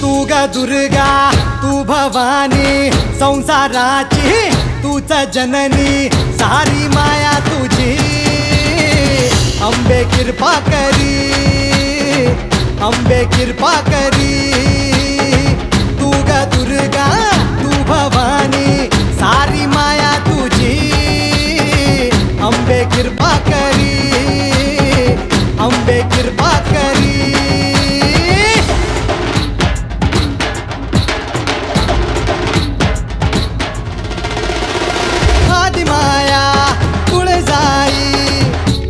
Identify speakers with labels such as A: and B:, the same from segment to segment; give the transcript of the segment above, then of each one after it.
A: तू ग दुर्गा तू भवानी संसाराची तूच जननी सारी माया तुझी अंबे कृपा करी अंबे कृपा करी तू ग दुर्गा तू भवानी सारी माया तुझी अंबे कृपा करी अंबे कृपा करी माया तुळजाई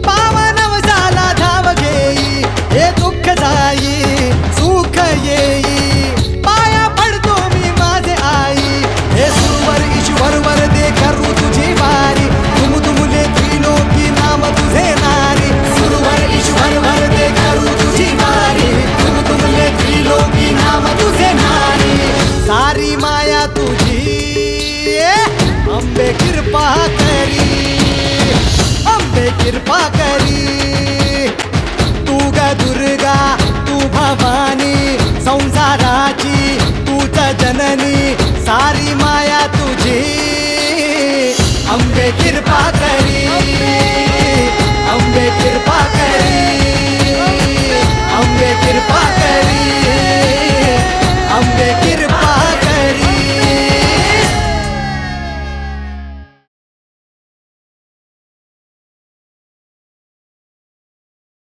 A: पावनव झाला धाव घेई हे दुःख जाई सुख येई पाया पडतो मी माझे आई हे सुरवर ईश्वर वर दे करू तुझी वारी तुम तुमले त्रिलोकी नाम तुझे नारी सुरवर ईश्वर वर दे करू तुझी वारी तुम तुमले त्रिलोकी नाम तुझे नारी सारी माया तुझी अंबे कृपा करी अंबे कृपा करी तू ग दुर्गा तू भवानी संसाराची तूच जननी सारी माया तुझी अंबे कृपा